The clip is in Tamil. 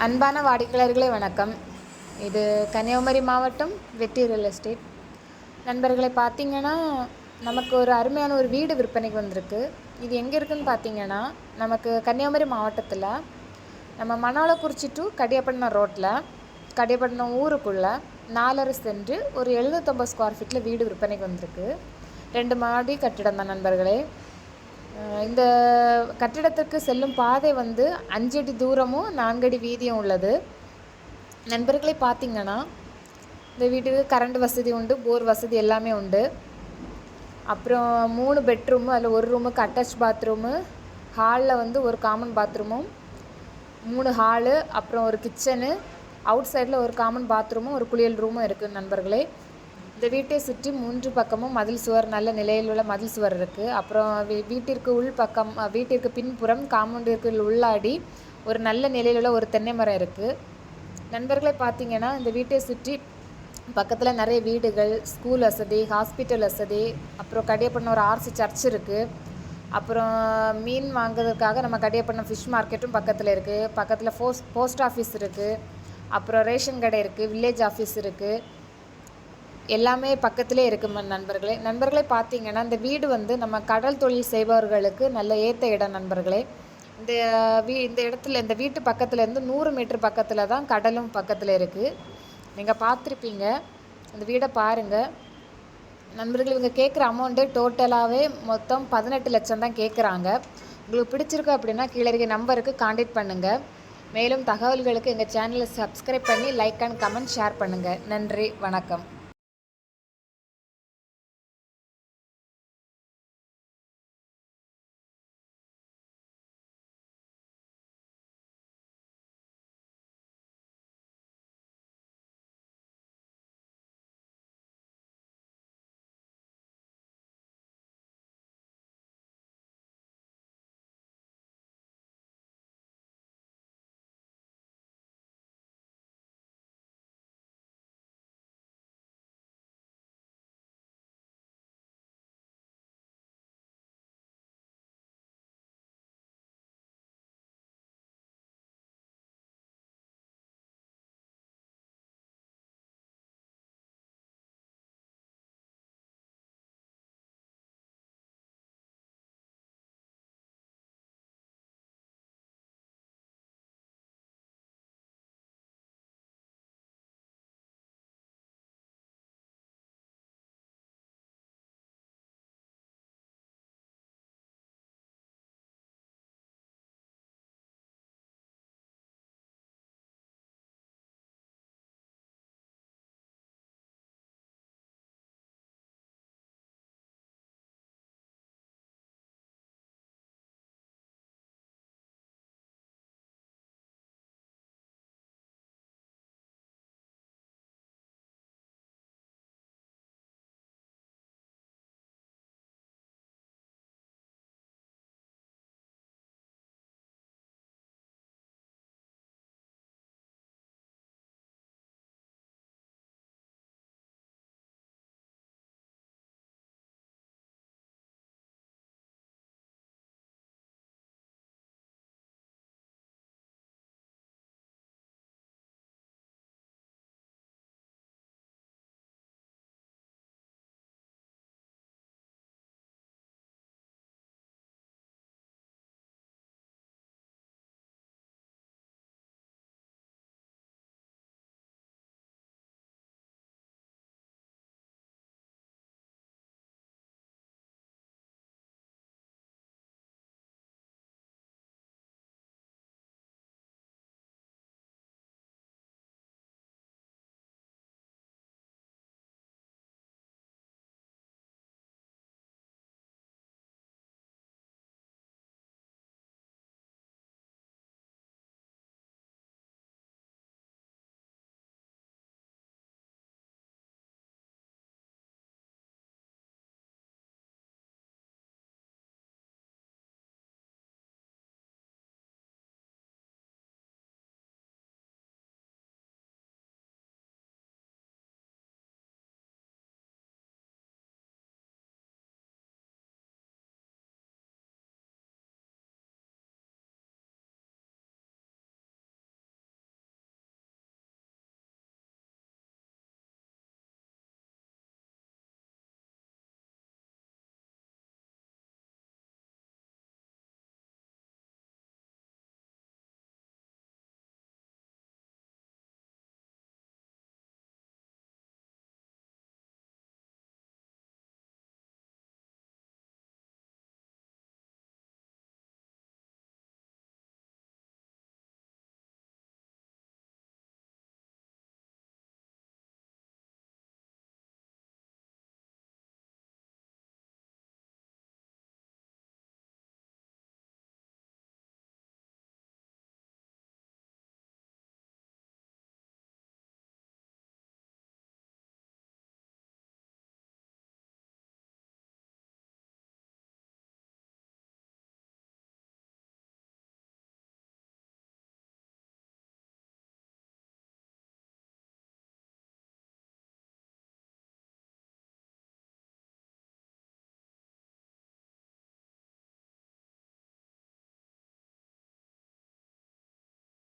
அன்பான வாடிக்கையாளர்களே வணக்கம். இது கன்னியாகுமரி மாவட்டம் வெற்றி ரியல் எஸ்டேட். நண்பர்களை பார்த்தீங்கன்னா, நமக்கு ஒரு அருமையான ஒரு வீடு விற்பனைக்கு வந்திருக்கு. இது எங்கே இருக்குதுன்னு பார்த்தீங்கன்னா, நமக்கு கன்னியாகுமரி மாவட்டத்தில் நம்ம மணாலக்குறிச்சி டு கடியப்பட்டினம் ரோட்டில், கடியப்பட்டினம் ஊருக்குள்ளே 4.5 சென்ட் ஒரு 750 ஸ்கொயர் ஃபீட்டில் வீடு விற்பனைக்கு வந்திருக்கு. 2 மாடி கட்டிடம் தான் நண்பர்களே. இந்த கட்டிடத்துக்கு செல்லும் பாதை 5 அடி தூரமும் 4 அடி வீதியும் உள்ளது. நண்பர்களே பார்த்தீங்கன்னா, இந்த வீட்டுக்கு கரண்ட் வசதி உண்டு, போர் வசதி எல்லாமே உண்டு. அப்புறம் 3 பெட்ரூமு, அதில் ஒரு ரூமுக்கு அட்டாச் பாத்ரூமு, ஹாலில் ஒரு காமன் பாத்ரூமும், 3 ஹாலு, அப்புறம் ஒரு கிச்சனு, அவுட் சைடில் ஒரு காமன் பாத்ரூமும் ஒரு குளியல் ரூமும் இருக்குது நண்பர்களே. இந்த வீட்டை சுற்றி 3 பக்கமும் மதில் சுவர், நல்ல நிலையில் உள்ள மதில் சுவர் இருக்குது. அப்புறம் வீட்டிற்கு உள்பக்கம், வீட்டிற்கு பின்புறம் காம்பவுண்டிற்கு உள்ளாடி ஒரு நல்ல நிலையில் உள்ள ஒரு தென்னை மரம் இருக்குது. நண்பர்களை பார்த்தீங்கன்னா, இந்த வீட்டை சுற்றி பக்கத்தில் நிறைய வீடுகள், ஸ்கூல் வசதி, ஹாஸ்பிட்டல் வசதி, அப்புறம் கடியப்பட்டினம் ஒரு ஆர்சி சர்ச் இருக்குது. அப்புறம் மீன் வாங்குறதுக்காக நம்ம கடியப்பட்டினம் ஃபிஷ் மார்க்கெட்டும் பக்கத்தில் இருக்குது. பக்கத்தில் போஸ்ட் ஆஃபீஸ் இருக்குது. அப்புறம் ரேஷன் கடை இருக்குது, வில்லேஜ் ஆஃபீஸ் இருக்குது. எல்லாமே பக்கத்திலே இருக்குது நண்பர்களே பார்த்தீங்கன்னா, இந்த வீடு நம்ம கடல் தொழில் செய்பவர்களுக்கு நல்ல ஏற்ற இடம் நண்பர்களே. இந்த இடத்துல, இந்த வீட்டு பக்கத்துலேருந்து 100 மீட்டர் பக்கத்தில் தான் கடலும் பக்கத்தில் இருக்குது. நீங்கள் பார்த்துருப்பீங்க. இந்த வீடை பாருங்கள் நண்பர்கள். இவங்க கேட்குற அமௌண்ட்டு டோட்டலாகவே மொத்தம் 18 லட்சம் தான் கேட்குறாங்க. உங்களுக்கு பிடிச்சிருக்கு அப்படின்னா கீழே இருக்க நம்பருக்கு கான்டாக்ட் பண்ணுங்கள். மேலும் தகவல்களுக்கு எங்கள் சேனலை சப்ஸ்கிரைப் பண்ணி லைக் அண்ட் கமெண்ட் ஷேர் பண்ணுங்கள். நன்றி, வணக்கம்.